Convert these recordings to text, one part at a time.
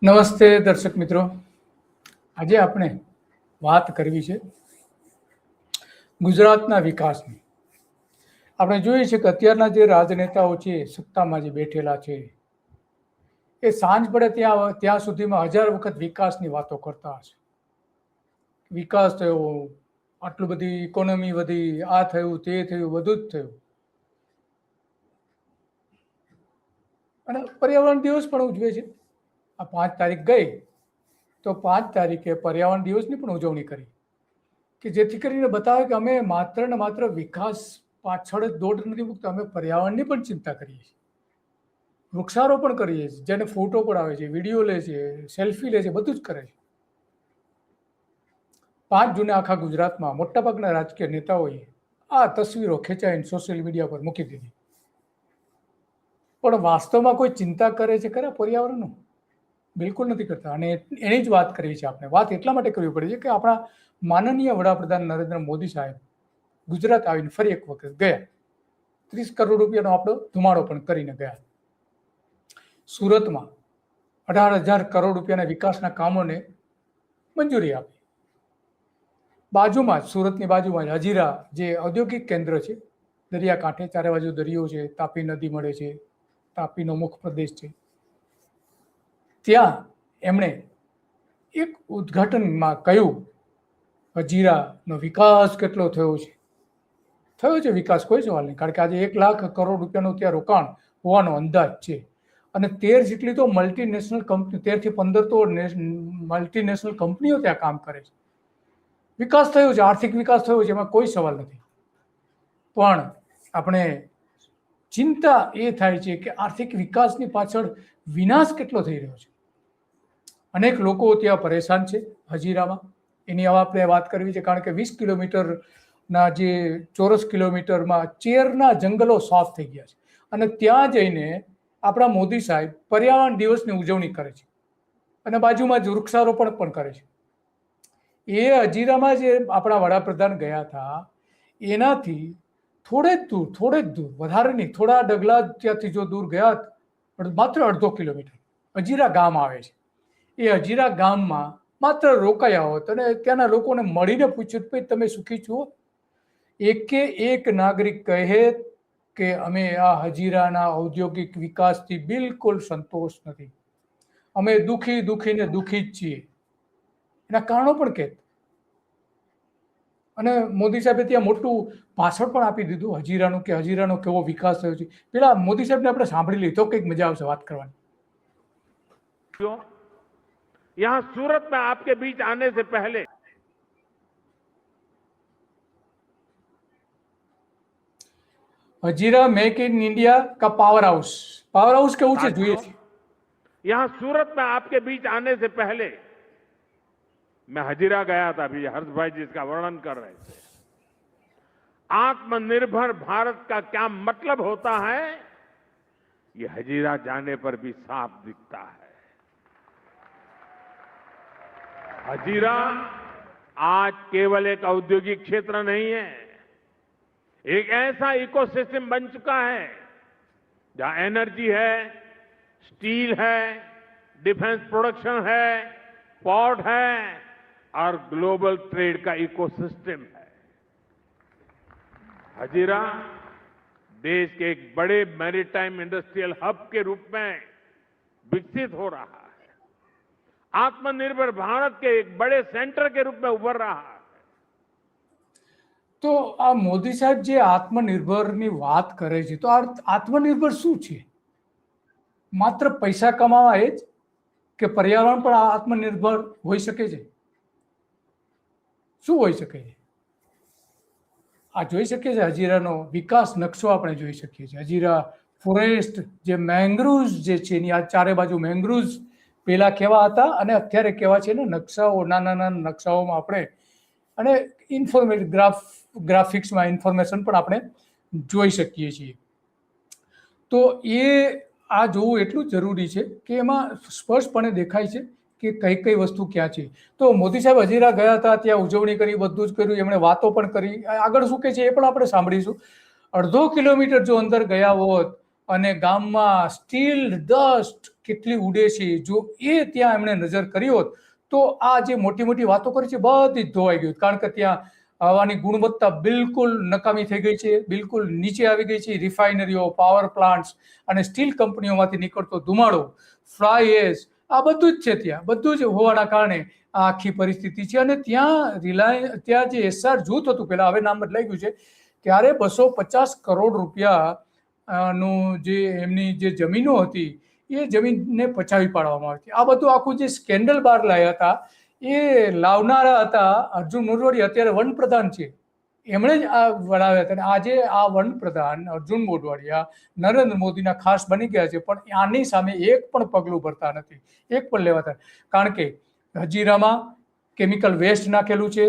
નમસ્તે દર્શક મિત્રો, આજે આપણે વાત કરવી છે ગુજરાતના વિકાસની. આપણે જોઈએ છે કે અત્યારના જે રાજનેતાઓ છે, સત્તામાં જે બેઠેલા છે, એ સાંજ પડે ત્યાં સુધીમાં 1000 વખત વિકાસની વાતો કરતા હશે. વિકાસ થયો, આટલું બધી ઇકોનોમી વધી, આ થયું, તે થયું, બધું જ થયું. અને પર્યાવરણ દિવસ પણ ઉજવે છે. આ 5 તારીખ ગઈ તો 5 તારીખે પર્યાવરણ દિવસની પણ ઉજવણી કરી, કે જેથી કરીને બતાવે કે અમે માત્ર ને માત્ર વિકાસ પાછળ જ દોડ નથી મૂકતા, અમે પર્યાવરણની પણ ચિંતા કરીએ છીએ, વૃક્ષારોપણ કરીએ છીએ, જેને ફોટો પડાવે છે, વિડીયો લે છે, સેલ્ફી લે છે, બધું જ કરે છે. 5 જૂને આખા ગુજરાતમાં મોટાભાગના રાજકીય નેતાઓએ આ તસવીરો ખેંચાઈને સોશિયલ મીડિયા પર મૂકી દીધી. પણ વાસ્તવમાં કોઈ ચિંતા કરે છે ખરા પર્યાવરણનું? બિલકુલ નથી કરતા. અને એની જ વાત કરવી છે આપણે. વાત એટલા માટે કરવી પડે છે કે આપણા માનનીય વડાપ્રધાન નરેન્દ્ર મોદી સાહેબ ગુજરાત આવીને ફરી એક વખત ગયા. 30 કરોડ રૂપિયાનો આપણો ધુમાડો પણ કરીને ગયા. સુરતમાં 18,000 કરોડ રૂપિયાના વિકાસના કામોને મંજૂરી આપી. બાજુમાં જ, સુરતની બાજુમાં જ હજીરા જે ઔદ્યોગિક કેન્દ્ર છે, દરિયાકાંઠે, ચારે બાજુ દરિયો છે, તાપી નદી મળે છે, તાપીનો મુખ પ્રદેશ છે, ત્યાં એમણે એક ઉદ્ઘાટનમાં કહ્યું હજીરાનો વિકાસ કેટલો થયો છે. થયો છે વિકાસ, કોઈ સવાલ નહીં, કારણ કે આજે 1 લાખ કરોડ રૂપિયાનું ત્યાં રોકાણ હોવાનો અંદાજ છે. અને 13 જેટલી તો મલ્ટીનેશનલ કંપની, 13 થી 15 તો મલ્ટીનેશનલ કંપનીઓ ત્યાં કામ કરે છે. વિકાસ થયો છે, આર્થિક વિકાસ થયો છે, એમાં કોઈ સવાલ નથી. પણ આપણે ચિંતા એ થાય છે કે આર્થિક વિકાસની પાછળ વિનાશ કેટલો થઈ રહ્યો છે. અનેક લોકો ત્યાં પરેશાન છે હજીરામાં. એની આપણે વાત કરવી છે, કારણ કે 20 કિલોમીટરના જે ચોરસ કિલોમીટરમાં ચેરના જંગલો સાફ થઈ ગયા છે. અને ત્યાં જઈને આપણા મોદી સાહેબ પર્યાવરણ દિવસની ઉજવણી કરે છે અને બાજુમાં જ વૃક્ષારોપણ પણ કરે છે. એ હજીરામાં જે આપણા વડાપ્રધાન ગયા હતા, એનાથી થોડે જ દૂર, વધારે નહીં, થોડા ડગલા ત્યાંથી જો દૂર ગયા, માત્ર 1/2 કિલોમીટર હજીરા ગામ આવે છે. એ હજીરા ગામમાં માત્ર રોકાયા હોત અને ત્યાંના લોકોને મળીને પૂછ્યું, ભાઈ તમે સુખી છો? એકે એક નાગરિક કહે કે અમે આ હજીરાના ઔદ્યોગિક વિકાસથી બિલકુલ સંતોષ નથી, અમે દુખી જ છીએ. એના કારણો પણ કે, અને મોદી સાહેબે ત્યાં મોટું ભાષણ પણ આપી દીધું હજીરાનું, કે હજીરાનો કેવો વિકાસ થયો છે. પેલા મોદી સાહેબને આપણે સાંભળી લીધો, કંઈક મજા આવશે વાત કરવાની. यहां सूरत में आपके बीच आने से पहले हजीरा मेक इन इंडिया का पावर हाउस केवुं छे જોઈએ છે. यहां सूरत में आपके बीच आने से पहले मैं हजीरा गया था, अभी हर्ष भाई जी इसका वर्णन कर रहे थे. आत्मनिर्भर भारत का क्या मतलब होता है, ये हजीरा जाने पर भी साफ दिखता है. हजीरा आज केवल एक औद्योगिक क्षेत्र नहीं है, एक ऐसा इकोसिस्टम बन चुका है जहां एनर्जी है, स्टील है, डिफेंस प्रोडक्शन है, पोर्ट है और ग्लोबल ट्रेड का इकोसिस्टम है. हजीरा देश के एक बड़े मैरीटाइम इंडस्ट्रियल हब के रूप में विकसित हो रहा है, आत्मनिर्भर भारत के एक बड़े सेंटर के रूप में उभर रहा है. તો આ મોદી સાહેબ જે આત્મનિર્ભરની વાત કરે છે, તો આ આત્મનિર્ભર શું છે? માત્ર પૈસા કમાવા એ જ, કે પર્યાવરણ પણ આત્મનિર્ભર હોઈ શકે છે? શું હોઈ શકે છે? આ જોઈ શકીએ છીએ હજીરાનો વિકાસ નકશો આપણે જોઈ શકીએ છીએ. હજીરા ફોરેસ્ટ, જે મેંગ્રુવ્સ જે છે, એની આ ચારે બાજુ મેંગ્રુવ્સ પેલા કેવા હતા અને અત્યારે કેવા છે ને, નકશાઓ, નાના નકશાઓમાં આપણે, અને ગ્રાફિક્સમાં ઇન્ફોર્મેશન પણ આપણે જોઈ શકીએ છીએ. તો એ આ જોવું એટલું જ જરૂરી છે કે એમાં સ્પષ્ટપણે દેખાય છે કે કઈ કઈ વસ્તુ ક્યાં છે. તો મોદી સાહેબ હજીરા ગયા હતા, ત્યાં ઉજવણી કરી, બધું જ કર્યું, એમણે વાતો પણ કરી. આગળ શું કહે છે એ પણ આપણે સાંભળીશું. 1/2 કિલોમીટર જો અંદર ગયા હોત અને ગામમાં સ્ટીલ ડસ્ટ કેટલી ઉડે છે, જો એ ત્યાં એમણે નજર કરી હોત તો આ જે મોટી મોટી વાતો કરી છે બધી જ ધોવાઈ ગઈ. કારણ કે ત્યાં હવાની ગુણવત્તા બિલકુલ નકામી થઈ ગઈ છે, બિલકુલ નીચે આવી ગઈ છે. રિફાઇનરીઓ, પાવર પ્લાન્ટ્સ અને સ્ટીલ કંપનીઓમાંથી નીકળતો ધુમાડો, ફ્લાય એશ, આ બધું જ છે ત્યાં. બધું જ હોવાના કારણે આ આખી પરિસ્થિતિ છે. અને ત્યાં જે એસઆર જૂથ હતું, પેલા હવે નામ બદલાઈ ગયું છે, ત્યારે 250 કરોડ રૂપિયા નું જે એમની જે જમીનો હતી એ જમીનને પચાવી પાડવામાં આવી હતી. આ બધું આખું જે સ્કેન્ડલ બહાર લાવ્યા હતા એ લાવનારા હતા અર્જુન મોઢવાડિયા, અત્યારે વનપ્રધાન છે. એમણે જ આ વડાવ્યા હતા. અને આજે આ વનપ્રધાન અર્જુન મોઢવાડિયા નરેન્દ્ર મોદીના ખાસ બની ગયા છે, પણ આની સામે એક પણ પગલું ભરતા નથી, એક પણ લેવાતા. કારણ કે હજીરામાં કેમિકલ વેસ્ટ નાખેલું છે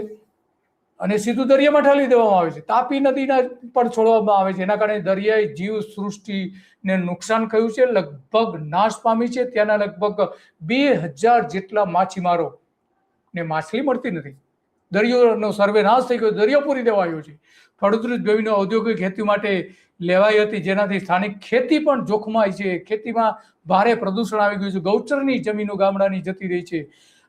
અને સીધું દરિયામાં ઠાલી દેવામાં આવે છે. તાપી નદીના પર છોડવામાં આવે છે. એના કારણે દરિયાઈ જીવ સૃષ્ટિને નુકસાન થયું છે, લગભગ નાશ પામી છે. ત્યાંના લગભગ 2000 જેટલા માછીમારો ને માછલી મળતી નથી. દરિયોનો સર્વેનાશ થઈ ગયો, દરિયો પૂરી દેવાયો છે. ફળદ્રુપ જમીનો ઔદ્યોગિક ખેતી માટે લેવાઈ હતી, જેનાથી સ્થાનિક ખેતી પણ જોખમાય છે. ખેતીમાં ભારે પ્રદૂષણ આવી ગયું છે. ગૌચરની જમીનો ગામડાની જતી રહી છે.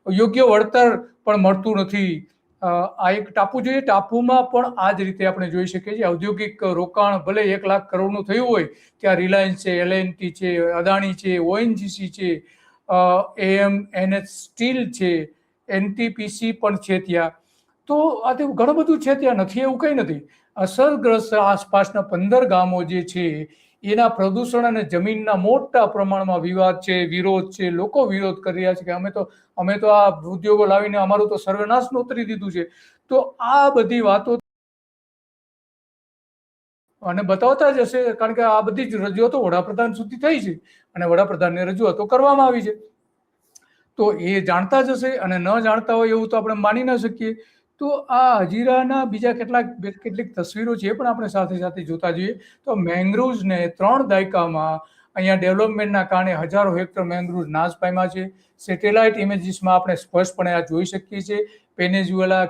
યોગ્ય વળતર પણ મળતું નથી. આ એક ટાપુ જોઈએ, ટાપુમાં પણ આ જ રીતે આપણે જોઈ શકીએ છીએ. ઔદ્યોગિક રોકાણ ભલે 1 લાખ કરોડનું થયું હોય, ત્યાં રિલાયન્સ છે, એલએનટી છે, અદાણી છે, ઓએનજીસી છે, એએમએનએચ સ્ટીલ છે, એનટીપીસી પણ છે ત્યાં. તો આ તો ઘણું બધું છે ત્યાં, નથી એવું કંઈ નથી. અસરગ્રસ્ત આસપાસના 15 ગામો જે છે એના પ્રદૂષણ અને જમીનના મોટા પ્રમાણમાં વિવાદ છે, વિરોધ છે. લોકો વિરોધ કરી રહ્યા છે કે અમે તો આ ઉદ્યોગો લાવીને અમારું તો સર્વનાશ નોતરી દીધું છે. તો આ બધી વાતો અને બતાવતા જ હશે, કારણ કે આ બધી જ રજૂઆતો વડાપ્રધાન સુધી થઈ છે અને વડાપ્રધાનને રજૂઆતો કરવામાં આવી છે. તો એ જાણતા જ હશે, અને ન જાણતા હોય એવું તો આપણે માની ન શકીએ. તો આ હજીરાના બીજા કેટલીક તસવીરો છે પણ આપણે સાથે સાથે જોતા જઈએ. તો મેંગ્રુવ્સને 3 દાયકામાં અહીંયા ડેવલપમેન્ટના કારણે હજારો હેક્ટર મેંગ્રુવ્સ નાશ પામ્યા છે. સેટેલાઇટ ઇમેજીસમાં આપણે સ્પષ્ટપણે આ જોઈ શકીએ છીએ. પેનેઝુએલા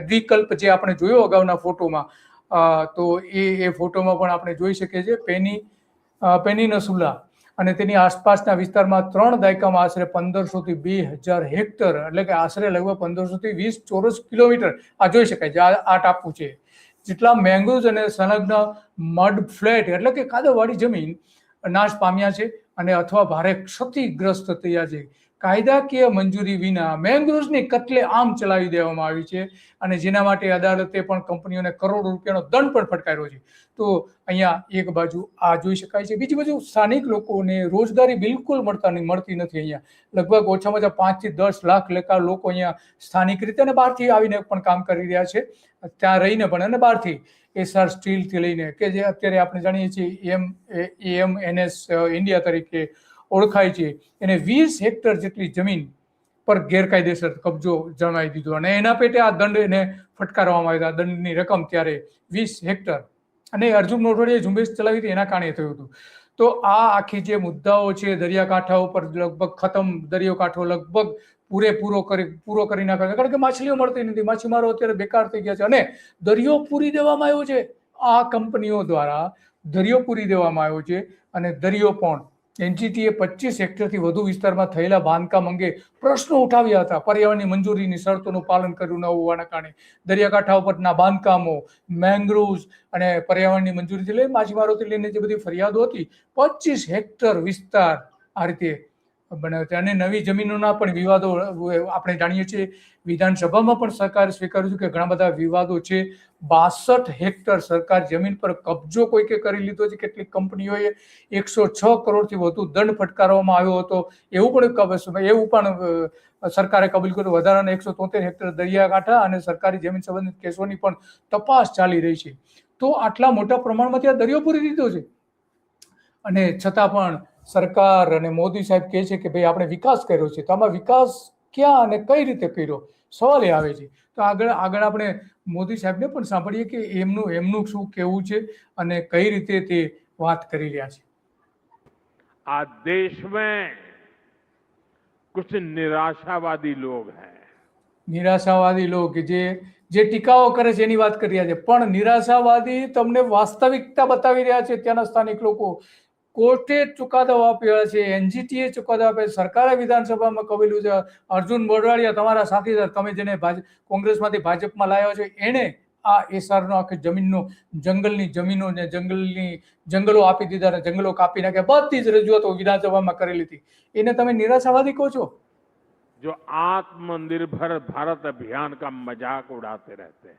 દ્વીપકલ્પ જે આપણે જોયો અગાઉના ફોટોમાં, તો એ ફોટોમાં પણ આપણે જોઈ શકીએ છીએ પેનિનસુલા અને તેની આસપાસના વિસ્તારમાં 3 દાયકામાં આશરે 1500 થી 2000 હેક્ટર, એટલે કે આશરે લગભગ 1500 થી 20 ચોરસ કિલોમીટર આ જોઈ શકાય છે. આ ટાપુ છે જેટલા મેંગ્રુવ્સ અને સંલગ્ન મડ ફ્લેટ એટલે કે કાદવવાળી જમીન નાશ પામ્યા છે અને અથવા ભારે ક્ષતિગ્રસ્ત થયા છે. કાયદાકીય મંજૂરી વિના મેંગ્રુવ્સની કત્લે આમ ચલાવી દેવામાં આવી છે અને જેના માટે અદાલતે પણ કંપનીઓને કરોડો રૂપિયાનો દંડ પણ ફટકાર્યો છે. તો અહીંયા એક બાજુ આ જોઈ શકાય છે, બીજી બાજુ સ્થાનિક લોકોને રોજગારી બિલકુલ મળતી નથી. અહીંયા લગભગ ઓછામાં ઓછા 5 થી 10 લાખ લોકો અહીંયા સ્થાનિક રીતે અને બહારથી આવીને પણ કામ કરી રહ્યા છે, ત્યાં રહીને પણ અને બહારથી. એસઆર સ્ટીલથી લઈને કે જે અત્યારે આપણે જાણીએ છીએ એએમએનએસ ઇન્ડિયા તરીકે ઓળખાય છે, એને 20 હેક્ટર જેટલી જમીન પર ગેરકાયદેસર કબજો જણાવી દીધો અને એના પેટે આ દંડ એને ફટકારવામાં આવ્યો. આ દંડની રકમ ત્યારે 20 હેક્ટર અને અર્જુન મોઢવાડિયાએ ઝુંબેશ ચલાવી હતી એના કારણે થયું હતું. તો આ આખી જે મુદ્દાઓ છે દરિયાકાંઠા ઉપર લગભગ ખતમ, દરિયાકાંઠો લગભગ પૂરો કરી નાખ્યો, કારણ કે માછલીઓ મળતી નથી. માછીમારો અત્યારે બેકાર થઈ ગયા છે અને દરિયો પૂરી દેવામાં આવ્યો છે. આ કંપનીઓ દ્વારા દરિયો પૂરી દેવામાં આવ્યો છે અને દરિયો પણ એનજીટીએ 25 હેક્ટરથી વધુ વિસ્તારમાં થયેલા બાંધકામ અંગે પ્રશ્નો ઉઠાવ્યા હતા. પર્યાવરણની મંજૂરીની શરતોનું પાલન કર્યું ન હોવાના કારણે દરિયાકાંઠા ઉપરના બાંધકામો, મેંગ્રુવ્સ અને પર્યાવરણની મંજૂરીથી લઈને માછીમારોથી લઈને જે બધી ફરિયાદો હતી, 25 હેક્ટર વિસ્તાર આ રીતે બનાવ્યો છે. અને નવી જમીનોના પણ વિવાદો આપણે જાણીએ છીએ. વિધાનસભામાં પણ સરકારે સ્વીકાર્યું છે કે ઘણા બધા વિવાદો છે. 62 હેક્ટર સરકાર જમીન પર કબજો કોઈકે કરી લીધો છે. કેટલીક કંપનીઓએ 106 કરોડથી વધુ દંડ ફટકારવામાં આવ્યો હતો એવું પણ સરકારે કબૂલ કર્યું. વધારાના 173 હેક્ટર દરિયાકાંઠા અને સરકારી જમીન સંબંધિત કેસોની પણ તપાસ ચાલી રહી છે. તો આટલા મોટા પ્રમાણમાં ત્યાં દરિયો પૂરી દીધો છે અને છતાં પણ સરકાર અને મોદી સાહેબ કહે છે કે ભાઈ આપણે વિકાસ કર્યો છે. તો આમાં વિકાસ ક્યાં અને કઈ રીતે કર્યો, સવાલ એ આવે છે. તો આગળ આપણે મોદી સાહેબને પણ સાંભળીએ કે એમનું શું કહેવું છે અને કઈ રીતે તે વાત કરી રહ્યા છે. आज देश में कुछ निराशावादी लोग हैं, નિરાશાવાદી લોકો કે જે ટીકાઓ કરે છે એની વાત કરી રહ્યા છે, પણ નિરાશાવાદી તમને વાસ્તવિકતા બતાવી રહ્યા છે. ત્યાંના સ્થાનિક લોકો કોર્ટે ચુકાદો આપ્યા છે, એનજીટીએ ચુકાદો આપ્યો છે, સરકારે વિધાનસભામાં કહેલું છે. અર્જુન મોઢવાડિયા તમારા સાથીદાર, તમે જેને કોંગ્રેસમાંથી ભાજપમાં લાવ્યા છો, એણે આ એસઆરનો આખી જંગલની જમીનો ને જંગલો આપી દીધા ને જંગલો કાપી નાખ્યા, બધી જ રજૂઆતો વિધાનસભામાં કરેલી હતી. એને તમે નિરાશાવાદી કહો છો? जो आत्मनिर्भर भारत अभियान का मजाक उड़ाते रहते हैं।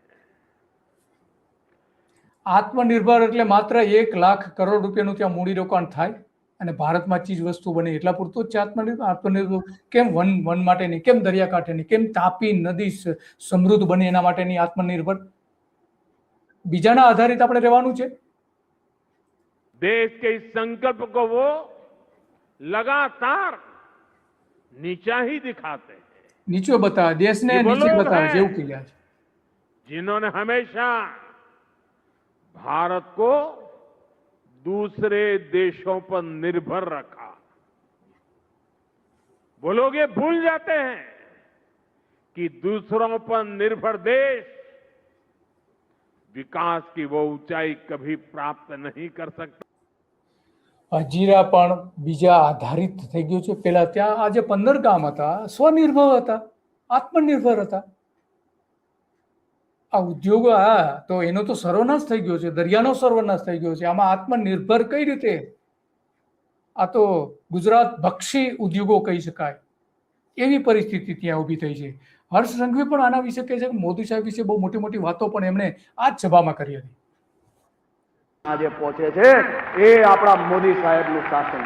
આત્મનિર્ભર એટલે માત્ર 1 લાખ કરોડ રૂપિયાનું ત્યાં મૂડીરોકાણ થાય અને ભારતમાં ચીજ વસ્તુ બને એટલા પૂરતું જ છે આત્મનિર્ભર? કેમ વન માટેની, કેમ દરિયાકાંઠેની, કેમ તાપી નદી સમૃદ્ધ બને એના માટેની આત્મનિર્ભર? બીજાના આધારિત આપણે રહેવાનું છે? देश के इस संकल्प को वो लगातार नीचा ही दिखाते हैं। નીચો બતાવે, દેશને ये वो નીચે लोग બતાવે છે हैं એવું કહ્યા છે. जिन्होंने हमेशा भारत को दूसरे देशों पर निर्भर रखा। वो लोग ये भूल जाते हैं कि दूसरों पर निर्भर देश विकास की वो ऊंचाई कभी प्राप्त नहीं कर सकता। હજીરા પણ બીજા આધારિત થઈ ગયું છે. પેલા ત્યાં આજે 15 ગામ હતા, સ્વનિર્ભર હતા, આત્મનિર્ભર હતા. આ ઉદ્યોગો તો એનો તો સર્વનાશ થઈ ગયો છે, દરિયાનો સર્વનાશ થઈ ગયો છે. આમાં આત્મનિર્ભર કઈ રીતે? આ તો ગુજરાત ભક્ષી ઉદ્યોગો કહી શકાય એવી પરિસ્થિતિ ત્યાં ઊભી થઈ છે. હર્ષ સંઘવી પણ આના વિશે કહે છે કે મોદી સાહેબ વિશે બહુ મોટી મોટી વાતો પણ એમણે આ જ સભામાં કરી હતી. આજે પહોંચે છે એ આપણા મોદી સાહેબનું શાસન.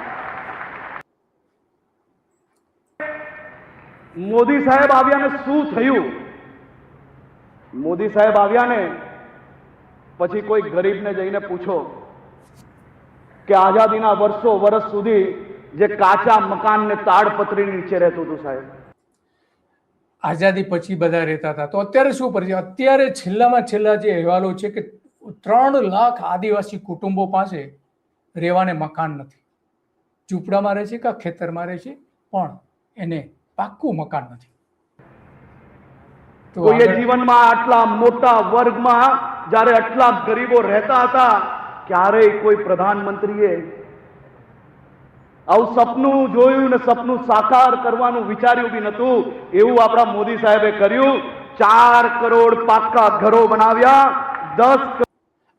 મોદી સાહેબ આવ્યા ને શું થયું? મોદી સાહેબ આવ્યા ને પછી કોઈ ગરીબને જઈને પૂછો કે આઝાદીના વર્ષ સુધી જે કાચા મકાન ને તાડપત્રી નીચે રહેતું હતું સાહેબ, આઝાદી પછી બધા રહેતા હતા, તો અત્યારે શું પરિસ્થિતિ? અત્યારે છેલ્લામાં છેલ્લા જે અહેવાલો છે કે 3 લાખ આદિવાસી કુટુંબો પાસે રહેવાને મકાન નથી. ઝૂંપડામાં રહે છે કે ખેતરમાં રહે છે, પણ એને પાક્કું મકાન નથી. તો કોઈએ જીવનમાં આટલા મોટા વર્ગમાં જ્યારે આટલા ગરીબો રહેતા હતા, ક્યારેય કોઈ પ્રધાનમંત્રીએ આવું સપનું જોયું ને સપનું સાકાર કરવાનું વિચાર્યું બી નતું. એવું આપણા મોદી સાહેબે કર્યું. 4 કરોડ પાક્કા ઘરો બનાવ્યા. 10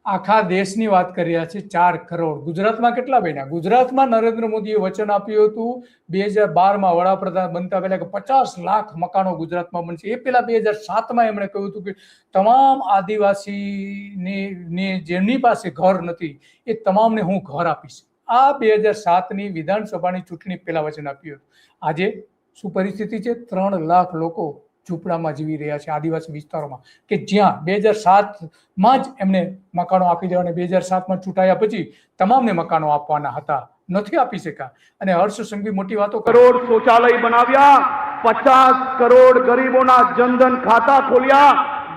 આખા દેશની વાત કરી રહ્યા છે. 4 કરોડ. ગુજરાતમાં કેટલા બન્યા? ગુજરાતમાં નરેન્દ્ર મોદીએ વચન આપ્યું હતું 2012માં વડાપ્રધાન બનતા પહેલા કે 50 લાખ મકાનો ગુજરાતમાં બનશે. એ પહેલા 2007માં એમણે કહ્યું હતું કે તમામ આદિવાસીને જેમની પાસે ઘર નથી એ તમામને હું ઘર આપીશ. આ 2007ની વિધાનસભાની ચૂંટણી પહેલા વચન આપ્યું હતું. આજે શું પરિસ્થિતિ છે? 3 લાખ લોકો ઝૂંપડામાં જીવી રહ્યા છે આદિવાસી વિસ્તારોમાં, કે જ્યાં 2007માં જ એમને મકાનો આપી દેવા અને 2007માં ચૂંટાયા પછી તમામને મકાનો આપવાના હતા, નથી આપી શક્યા. અને હર્ષ સંઘવી મોટી વાતો કરોડ શૌચાલય બનાવ્યા. 50 કરોડ ગરીબોના જનધન ખાતા ખોલ્યા.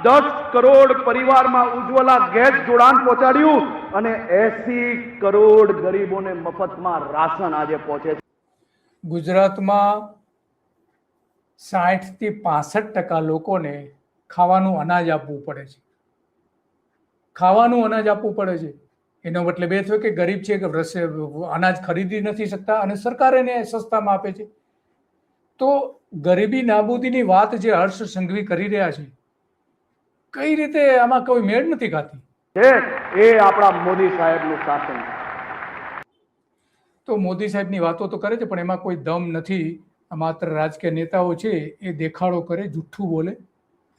10 કરોડ પરિવારમાં ઉજ્જવલા ગેસ જોડાણ પહોંચાડ્યું અને 80 કરોડ ગરીબોને મફતમાં રાશન આજે પહોંચે છે. ગુજરાતમાં 60 થી 65% લોકોને ખાવાનું અનાજ આપવું પડે છે. ખાવાનું અનાજ આપવું પડે છે. એનો મતલબ એ થયો કે ગરીબ છે કે અનાજ ખરીદી નથી શકતા અને સરકાર એને સસ્તામાં આપે છે. તો ગરીબી નાબૂદીની વાત જે હર્ષ સંઘવી કરી રહ્યા છે, કઈ રીતે આમાં કોઈ મેળ નથી ખાતી? એ આપણા મોદી સાહેબનું શાસન. તો મોદી સાહેબની વાતો તો કરે છે પણ એમાં કોઈ દમ નથી. માત્ર રાજકીય નેતાઓ છે એ દેખાડો કરે, જુઠ્ઠું બોલે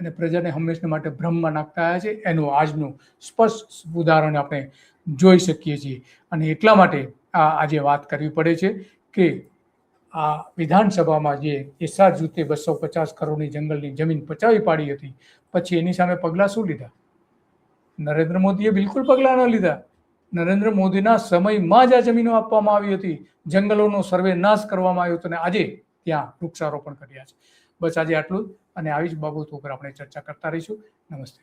અને પ્રજાને હંમેશા માટે ભ્રમમાં નાખતા આવ્યા છે. એનું આજનું સ્પષ્ટ ઉદાહરણ આપણે જોઈ શકીએ છીએ. અને એટલા માટે આજે વાત કરવી પડે છે કે આ વિધાનસભામાં જે એસઆર જૂથે 250 કરોડની જંગલની જમીન પચાવી પાડી હતી, પછી એની સામે પગલાં શું લીધા? નરેન્દ્ર મોદીએ બિલકુલ પગલાં ન લીધા. નરેન્દ્ર મોદીના સમયમાં જ આ જમીનો આપવામાં આવી હતી, જંગલોનો સર્વે નાશ કરવામાં આવ્યો હતો અને આજે ત્યાં વૃક્ષારોપણ કર્યા છે. બસ આજે આટલું જ અને આવી જ બાબતો ઉપર આપણે ચર્ચા કરતા રહીશું. નમસ્તે.